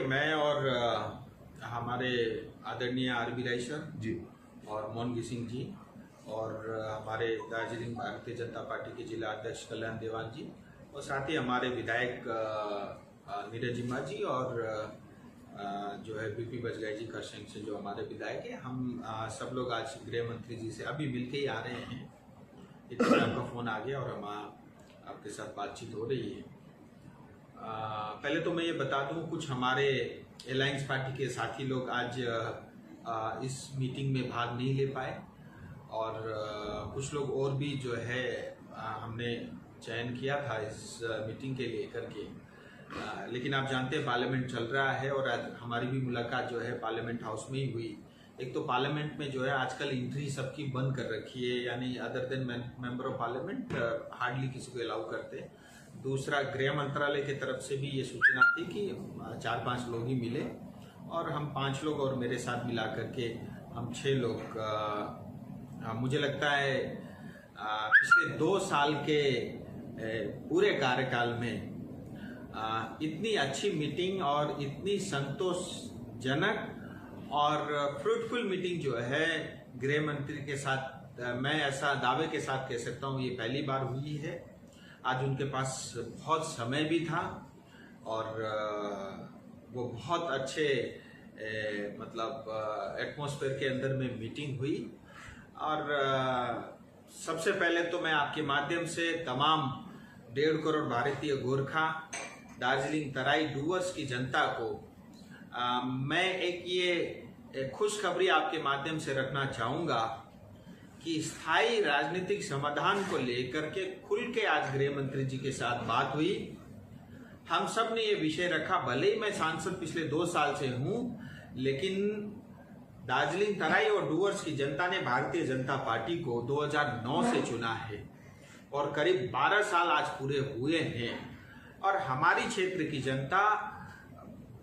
मैं और हमारे आदरणीय आर.बी. राय सर जी और मोहन सिंह जी और हमारे दार्जिलिंग भारतीय जनता पार्टी के जिला अध्यक्ष कल्याण देवान जी और साथ ही हमारे विधायक नीरज जिम्मा जी और जो है बीपी बजगाई जी खरसिंग से जो हमारे विधायक हैं, हम सब लोग आज गृह मंत्री जी से अभी मिलके ही आ रहे हैं। इतना आपका फ़ोन आ गया और हम आपके साथ बातचीत हो रही है। पहले तो मैं ये बता दूं, कुछ हमारे अलायंस पार्टी के साथी लोग आज इस मीटिंग में भाग नहीं ले पाए और कुछ लोग और भी जो है हमने चयन किया था इस मीटिंग के लिए करके, लेकिन आप जानते हैं पार्लियामेंट चल रहा है और आज हमारी भी मुलाकात जो है पार्लियामेंट हाउस में ही हुई। एक तो पार्लियामेंट में जो है आजकल एंट्री सबकी बंद कर रखी है, यानी other than member of parliament hardly किसी को अलाउ करते। दूसरा, गृह मंत्रालय की तरफ से भी ये सूचना थी कि 4-5 लोग ही मिले और हम 5 लोग और मेरे साथ मिला करके हम 6 लोग मुझे लगता है पिछले 2 साल के पूरे कार्यकाल में इतनी अच्छी मीटिंग और इतनी संतोषजनक और फ्रूटफुल मीटिंग जो है गृह मंत्री के साथ, मैं ऐसा दावे के साथ कह सकता हूँ ये पहली बार हुई है। आज उनके पास बहुत समय भी था और वो बहुत अच्छे मतलब एटमॉस्फेयर के अंदर में मीटिंग हुई। और सबसे पहले तो मैं आपके माध्यम से तमाम 1.5 करोड़ भारतीय गोरखा दार्जिलिंग तराई डूवर्स की जनता को मैं एक ये खुशखबरी आपके माध्यम से रखना चाहूँगा कि स्थायी राजनीतिक समाधान को लेकर के खुल के आज गृह मंत्री जी के साथ बात हुई। हम सब ने ये विषय रखा, भले ही मैं सांसद पिछले 2 साल से हूँ, लेकिन दार्जिलिंग तराई और डूवर्स की जनता ने भारतीय जनता पार्टी को 2009 से चुना है और करीब 12 साल आज पूरे हुए हैं और हमारी क्षेत्र की जनता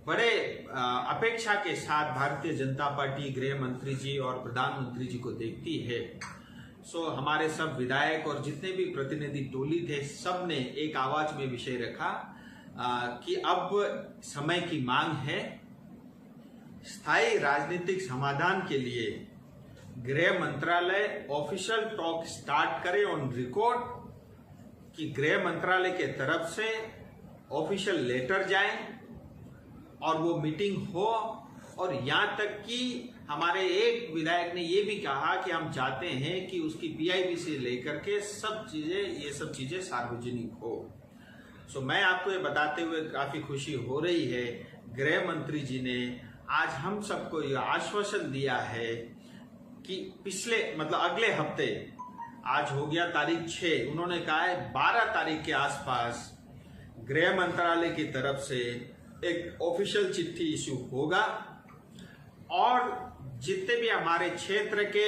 बड़े अपेक्षा के साथ भारतीय जनता पार्टी, गृह मंत्री जी और प्रधानमंत्री जी को देखती है। सो हमारे सब विधायक और जितने भी प्रतिनिधि टोली थे, सब ने एक आवाज में विषय रखा कि अब समय की मांग है। स्थायी राजनीतिक समाधान के लिए गृह मंत्रालय ऑफिशियल टॉक स्टार्ट करे ऑन रिकॉर्ड, कि गृह मंत्रालय के तरफ से ऑफिशियल लेटर जाए और वो मीटिंग हो। और यहाँ तक कि हमारे एक विधायक ने ये भी कहा कि हम चाहते हैं कि उसकी पीआईबी से लेकर के ये सब चीजें सार्वजनिक हो। सो मैं आपको ये बताते हुए काफी खुशी हो रही है, गृह मंत्री जी ने आज हम सबको ये आश्वासन दिया है कि अगले हफ्ते, आज हो गया तारीख 6, उन्होंने कहा है 12 तारीख के आसपास गृह मंत्रालय की तरफ से एक ऑफिशियल चिट्ठी इशू होगा और जितने भी हमारे क्षेत्र के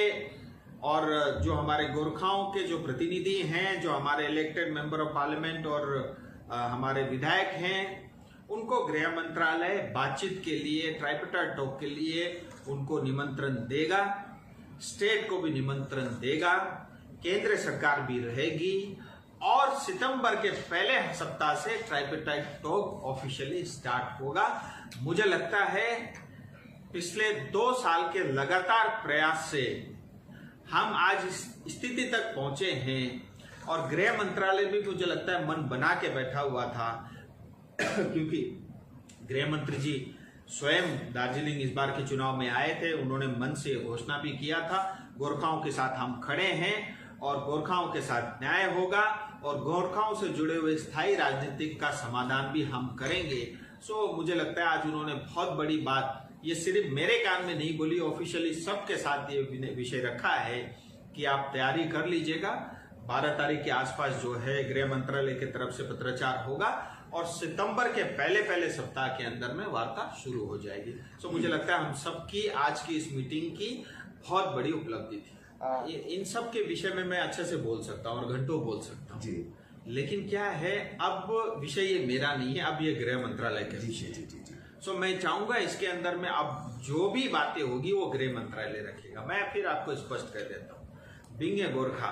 और जो हमारे गोरखाओं के जो प्रतिनिधि हैं, जो हमारे इलेक्टेड मेंबर ऑफ पार्लियामेंट और हमारे विधायक हैं, उनको गृह मंत्रालय बातचीत के लिए, ट्राइपेटाइड टॉक के लिए उनको निमंत्रण देगा, स्टेट को भी निमंत्रण देगा, केंद्र सरकार भी रहेगी और सितंबर के पहले सप्ताह से ट्राइपेटाइड टॉक ऑफिशियली स्टार्ट होगा। मुझे लगता है पिछले 2 साल के लगातार प्रयास से हम आज इस स्थिति तक पहुंचे हैं और गृह मंत्रालय भी मुझे लगता है मन बना के बैठा हुआ था क्योंकि गृह मंत्री जी स्वयं दार्जिलिंग इस बार के चुनाव में आए थे। उन्होंने मन से घोषणा भी किया था, गोरखाओं के साथ हम खड़े हैं और गोरखाओं के साथ न्याय होगा और गोरखाओं से जुड़े हुए स्थायी राजनीतिक का समाधान भी हम करेंगे। सो मुझे लगता है आज उन्होंने बहुत बड़ी बात, ये सिर्फ मेरे कान में नहीं बोली, ऑफिशियली सबके साथ ये विषय रखा है कि आप तैयारी कर लीजिएगा। 12 तारीख के आसपास जो है गृह मंत्रालय की तरफ से पत्राचार होगा और सितंबर के पहले सप्ताह के अंदर में वार्ता शुरू हो जाएगी। सो मुझे लगता है हम सबकी आज की इस मीटिंग की बहुत बड़ी उपलब्धि थी। इन सब के विषय में मैं अच्छे से बोल सकता हूँ और घंटों बोल सकता हूँ, लेकिन क्या है, अब विषय ये मेरा नहीं है, अब ये गृह मंत्रालय का विषय है। सो मैं चाहूंगा इसके अंदर में अब जो भी बातें होगी वो गृह मंत्रालय रखेगा। मैं फिर आपको स्पष्ट कर देता हूँ, बिंग ए गोरखा,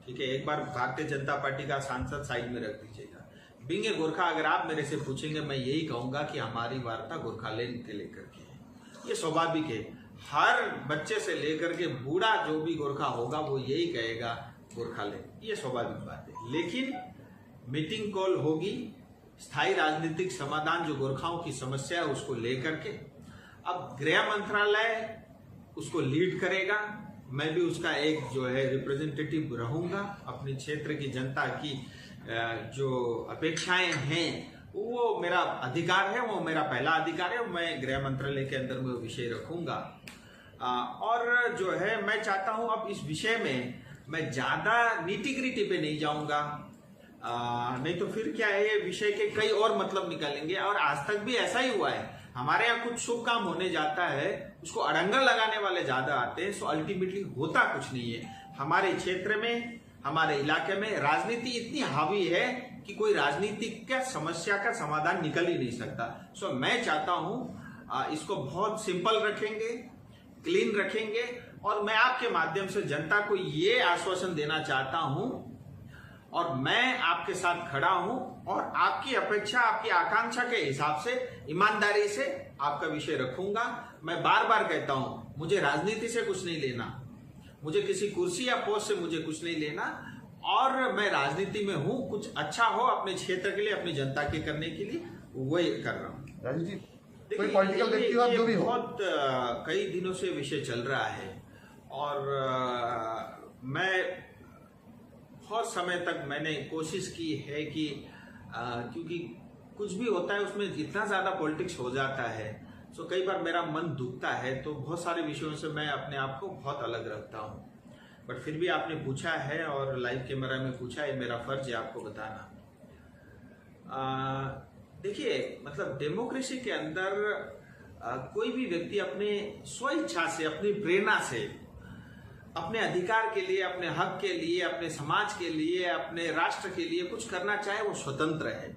ठीक है, एक बार भारतीय जनता पार्टी का सांसद साइड में रख दीजिएगा, बीइंग ए गोरखा अगर आप मेरे से पूछेंगे, मैं यही कहूंगा कि हमारी वार्ता गोरखालैंड के लेकर के है। ये स्वाभाविक है, हर बच्चे से लेकर के बूढ़ा जो भी गोरखा होगा वो यही कहेगा गोरखालैंड, ये स्वाभाविक बात है। लेकिन मीटिंग कॉल होगी, स्थायी राजनीतिक समाधान जो गोरखाओं की समस्या है उसको लेकर के, अब गृह मंत्रालय उसको लीड करेगा, मैं भी उसका एक जो है रिप्रेजेंटेटिव रहूंगा। अपने क्षेत्र की जनता की जो अपेक्षाएं हैं वो मेरा अधिकार है, वो मेरा पहला अधिकार है, मैं गृह मंत्रालय के अंदर में विषय रखूंगा। और जो है मैं चाहता हूं अब इस विषय में मैं ज्यादा नीटी ग्रिटी पे नहीं जाऊंगा, नहीं तो फिर क्या है, ये विषय के कई और मतलब निकालेंगे। और आज तक भी ऐसा ही हुआ है, हमारे यहाँ कुछ शुभ काम होने जाता है, उसको अड़ंगल लगाने वाले ज्यादा आते हैं, सो अल्टीमेटली होता कुछ नहीं है। हमारे क्षेत्र में, हमारे इलाके में राजनीति इतनी हावी है कि कोई राजनीतिक का समस्या का समाधान निकल ही नहीं सकता। सो मैं चाहता हूं इसको बहुत सिंपल रखेंगे, क्लीन रखेंगे, और मैं आपके माध्यम से जनता को ये आश्वासन देना चाहता हूं, और मैं आपके साथ खड़ा हूं, और आपकी अपेक्षा, आपकी आकांक्षा के हिसाब से ईमानदारी से आपका विषय रखूंगा। मैं बार बार कहता हूं, मुझे राजनीति से कुछ नहीं लेना, मुझे किसी कुर्सी या पोस्ट से मुझे कुछ नहीं लेना, और मैं राजनीति में हूं, कुछ अच्छा हो अपने क्षेत्र के लिए, अपनी जनता के करने के लिए, वही कर रहा हूं। राजू जी, कोई पॉलिटिकल व्यक्ति हो, जो भी हो, बहुत कई दिनों से विषय चल रहा है, और मैं बहुत समय तक मैंने कोशिश की है कि क्योंकि कुछ भी होता है उसमें जितना ज्यादा पॉलिटिक्स हो जाता है, तो कई बार मेरा मन दुखता है, तो बहुत सारे विषयों से मैं अपने आप को बहुत अलग रखता हूँ। बट फिर भी आपने पूछा है और लाइव कैमरा में पूछा है, मेरा फर्ज है आपको बताना। देखिए, मतलब डेमोक्रेसी के अंदर कोई भी व्यक्ति अपने स्व इच्छा से, अपनी प्रेरणा से, अपने अधिकार के लिए, अपने हक के लिए, अपने समाज के लिए, अपने राष्ट्र के लिए कुछ करना चाहे, वो स्वतंत्र है।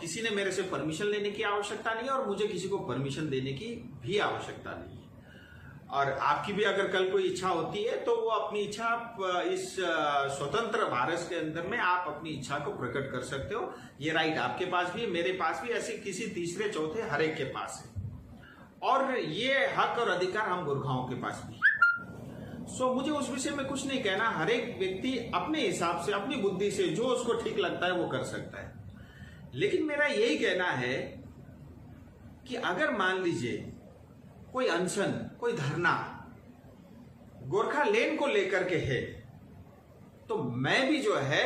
किसी ने मेरे से परमिशन लेने की आवश्यकता नहीं है, और मुझे किसी को परमिशन देने की भी आवश्यकता नहीं है। और आपकी भी अगर कल कोई इच्छा होती है तो वो अपनी इच्छा इस स्वतंत्र भारत के अंदर में आप अपनी इच्छा को प्रकट कर सकते हो। ये राइट आपके पास भी, मेरे पास भी, ऐसे किसी तीसरे चौथे हर एक के पास है, और ये हक और अधिकार हम गोरखाओं के पास भी। मुझे उस विषय में कुछ नहीं कहना, हर एक व्यक्ति अपने हिसाब से, अपनी बुद्धि से जो उसको ठीक लगता है वो कर सकता है। लेकिन मेरा यही कहना है कि अगर मान लीजिए कोई अनशन, कोई धरना गोरखालैंड को लेकर के है, तो मैं भी जो है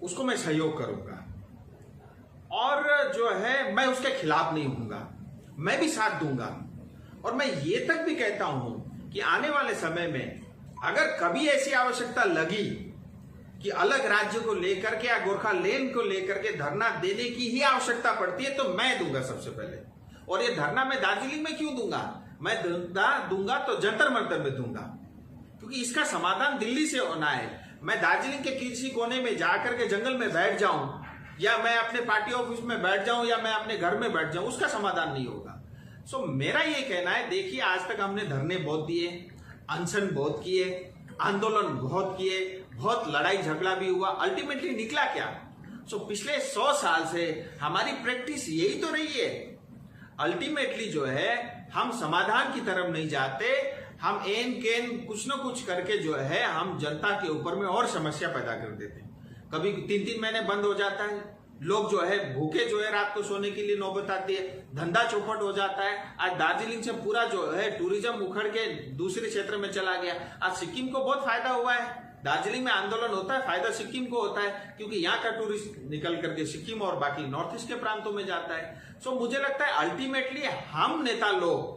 उसको मैं सहयोग करूंगा, और जो है मैं उसके खिलाफ नहीं हूंगा, मैं भी साथ दूंगा। और मैं ये तक भी कहता हूं कि आने वाले समय में अगर कभी ऐसी आवश्यकता लगी कि अलग राज्य को लेकर के या गोरखालैंड को लेकर के धरना देने की ही आवश्यकता पड़ती है, तो मैं दूंगा सबसे पहले। और ये धरना मैं दार्जिलिंग में क्यों दूंगा? मैं दूंगा तो जंतर मंतर में दूंगा, क्योंकि इसका समाधान दिल्ली से होना है। मैं दार्जिलिंग के किसी कोने में जाकर के जंगल में बैठ जाऊं, या मैं अपने पार्टी ऑफिस में बैठ जाऊं, या मैं अपने घर में बैठ जाऊं, उसका समाधान नहीं होगा। मेरा ये कहना है, देखिए आज तक हमने धरने बहुत दिए, अनशन बहुत किए, आंदोलन बहुत किए, बहुत लड़ाई झगड़ा भी हुआ, अल्टीमेटली निकला क्या? पिछले 100 साल से हमारी प्रैक्टिस यही तो रही है। अल्टीमेटली जो है हम समाधान की तरफ नहीं जाते, हम एन केन कुछ न कुछ करके जो है हम जनता के ऊपर में और समस्या पैदा कर देते हैं। कभी 3-3 महीने बंद हो जाता है, लोग जो है भूखे जो है रात को सोने के लिए नौबत आती है, धंधा चौपट हो जाता है। आज दार्जिलिंग से पूरा जो है टूरिज्म उखड़ के दूसरे क्षेत्र में चला गया। आज सिक्किम को बहुत फायदा हुआ है, दार्जिलिंग में आंदोलन होता है, फायदा सिक्किम को होता है, क्योंकि यहाँ का टूरिस्ट निकल करके सिक्किम और बाकी नॉर्थ ईस्ट के प्रांतों में जाता है। मुझे लगता है अल्टीमेटली हम नेता लोग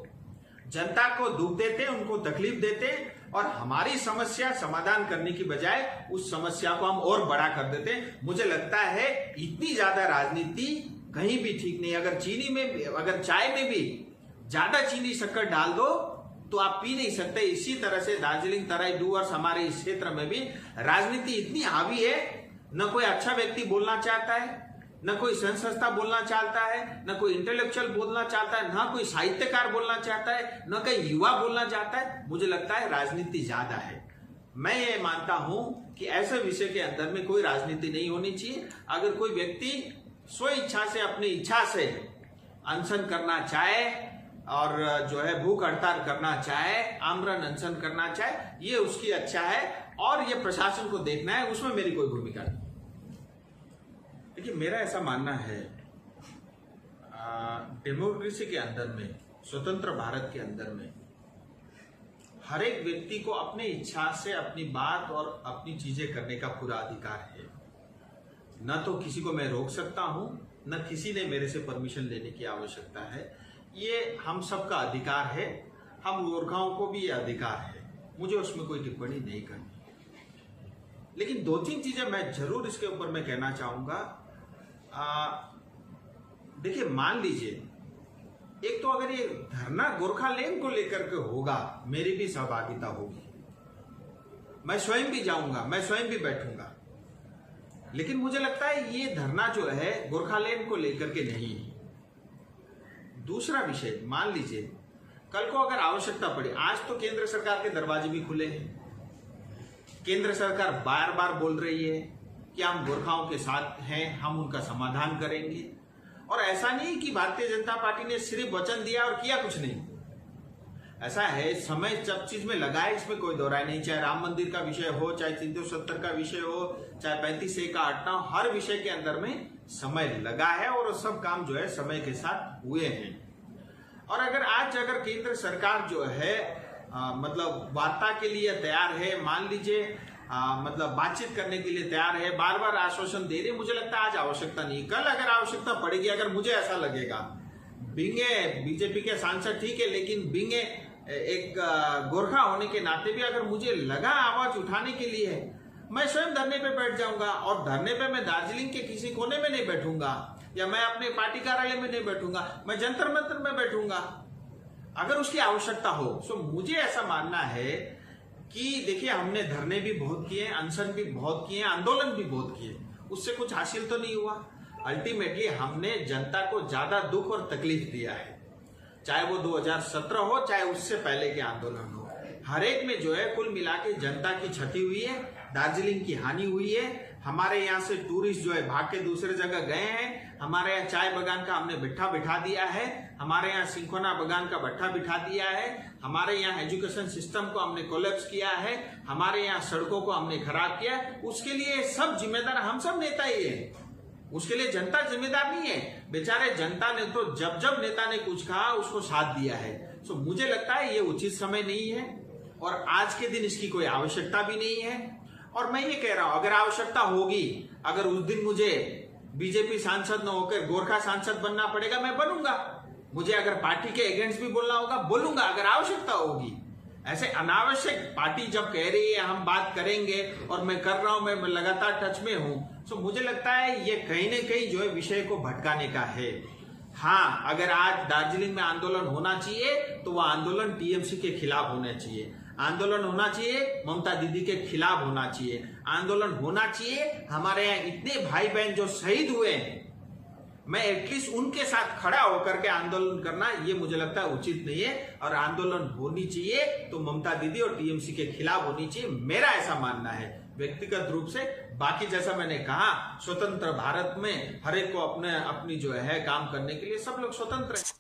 जनता को दुख देते, उनको तकलीफ देते, और हमारी समस्या समाधान करने की बजाय उस समस्या को हम और बड़ा कर देते। मुझे लगता है इतनी ज्यादा राजनीति कहीं भी ठीक नहीं। अगर चीनी में, अगर चाय में भी ज्यादा चीनी शक्कर डाल दो तो आप पी नहीं सकते। इसी तरह से दार्जिलिंग, तराई डूवर्स, हमारे इस क्षेत्र में भी राजनीति इतनी हावी है, न कोई अच्छा व्यक्ति बोलना चाहता है, न कोई संस्था बोलना चाहता है, न कोई इंटेलेक्चुअल बोलना चाहता है, न कोई साहित्यकार बोलना चाहता है, न कोई युवा बोलना चाहता है। मुझे लगता है राजनीति ज्यादा है। मैं ये मानता हूं कि ऐसे विषय के अंदर में कोई राजनीति नहीं होनी चाहिए। अगर कोई व्यक्ति स्व इच्छा से, अपनी इच्छा से अनशन करना चाहे और जो है भूख हड़ताल करना चाहे, आमरण अनशन करना चाहे, ये उसकी अच्छा है और ये प्रशासन को देखना है, उसमें मेरी कोई भूमिका नहीं। देखिए, मेरा ऐसा मानना है, डेमोक्रेसी के अंदर में, स्वतंत्र भारत के अंदर में हर एक व्यक्ति को अपनी इच्छा से अपनी बात और अपनी चीजें करने का पूरा अधिकार है। न तो किसी को मैं रोक सकता हूं, न किसी ने मेरे से परमिशन लेने की आवश्यकता है। ये हम सबका अधिकार है, हम गोरखाओं को भी ये अधिकार है, मुझे उसमें कोई टिप्पणी नहीं करनी। लेकिन 2-3 चीजें मैं जरूर इसके ऊपर मैं कहना चाहूंगा। देखिए, मान लीजिए, एक तो अगर ये धरना गोरखालैंड को लेकर के होगा, मेरी भी सहभागिता होगी, मैं स्वयं भी जाऊंगा, मैं स्वयं भी बैठूंगा, लेकिन मुझे लगता है ये धरना जो है गोरखालैंड को लेकर के नहीं है। दूसरा विषय, मान लीजिए कल को अगर आवश्यकता पड़ी, आज तो केंद्र सरकार के दरवाजे भी खुले हैं। केंद्र सरकार बार बार बोल रही है कि हम गोरखाओं के साथ हैं, हम उनका समाधान करेंगे। और ऐसा नहीं कि भारतीय जनता पार्टी ने सिर्फ वचन दिया और किया कुछ नहीं। ऐसा है, समय सब चीज में लगा है, इसमें कोई दोहराई नहीं। चाहे राम मंदिर का विषय हो, चाहे 370 का विषय हो, चाहे 35A का हटना हो, हर विषय के अंदर में समय लगा है और सब काम जो है समय के साथ हुए हैं। और अगर केंद्र सरकार जो है मतलब वार्ता के लिए तैयार है, मान लीजिए मतलब बातचीत करने के लिए तैयार है, बार बार आश्वासन दे रही, मुझे लगता है आज आवश्यकता नहीं। कल अगर आवश्यकता पड़ेगी, अगर मुझे ऐसा लगेगा, बिंगे बीजेपी के सांसद ठीक है, लेकिन बिंगे एक गोरखा होने के नाते भी अगर मुझे लगा आवाज उठाने के लिए है, मैं स्वयं धरने पे बैठ जाऊंगा। और धरने पे मैं दार्जिलिंग के किसी कोने में नहीं बैठूंगा, या मैं अपने पार्टी कार्यालय में नहीं बैठूंगा, मैं जंतर मंतर में बैठूंगा अगर उसकी आवश्यकता हो। सो मुझे ऐसा मानना है कि देखिए, हमने धरने भी बहुत किए, अनशन भी बहुत किए, आंदोलन भी बहुत किए, उससे कुछ हासिल तो नहीं हुआ। अल्टीमेटली हमने जनता को ज्यादा दुख और तकलीफ दिया है, चाहे वो 2017 हो, चाहे उससे पहले के आंदोलन हो। हर एक में जो है कुल मिला के जनता की क्षति हुई है, दार्जिलिंग की हानि हुई है। हमारे यहाँ से टूरिस्ट जो है भाग के दूसरे जगह गए हैं। हमारे यहाँ चाय बागान का हमने भट्ठा बिठा दिया है, हमारे यहाँ सिंखोना बागान का भट्ठा बिठा दिया है, हमारे यहाँ एजुकेशन सिस्टम को हमने कोलैप्स किया है, हमारे यहाँ सड़कों को हमने खराब किया है। उसके लिए सब जिम्मेदार हम सब नेता ही है, उसके लिए जनता जिम्मेदार नहीं है। बेचारे जनता ने तो जब जब नेता ने कुछ कहा उसको साथ दिया है। सो मुझे लगता है ये उचित समय नहीं है और आज के दिन इसकी कोई आवश्यकता भी नहीं है। और मैं ये कह रहा हूं, अगर आवश्यकता होगी, अगर उस दिन मुझे बीजेपी सांसद न होकर गोरखा सांसद बनना पड़ेगा, मैं बनूंगा। मुझे अगर पार्टी के अगेंस्ट भी बोलना होगा, बोलूंगा, अगर आवश्यकता होगी। ऐसे अनावश्यक पार्टी जब कह रही है हम बात करेंगे और मैं कर रहा हूं, मैं लगातार टच में हूं, तो मुझे लगता है ये कहीं न कहीं जो है विषय को भटकाने का है। हाँ, अगर आज दार्जिलिंग में आंदोलन होना चाहिए तो वह आंदोलन टीएमसी के खिलाफ होना चाहिए, आंदोलन होना चाहिए ममता दीदी के खिलाफ होना चाहिए, आंदोलन होना चाहिए हमारे यहाँ इतने भाई बहन जो शहीद हुए हैं, मैं एटलीस्ट उनके साथ खड़ा होकर के आंदोलन करना, ये मुझे लगता है उचित नहीं है। और आंदोलन होनी चाहिए तो ममता दीदी और टीएमसी के खिलाफ होनी चाहिए, मेरा ऐसा मानना है व्यक्तिगत रूप से। बाकी जैसा मैंने कहा, स्वतंत्र भारत में हर एक को अपनी जो है काम करने के लिए सब लोग स्वतंत्र हैं।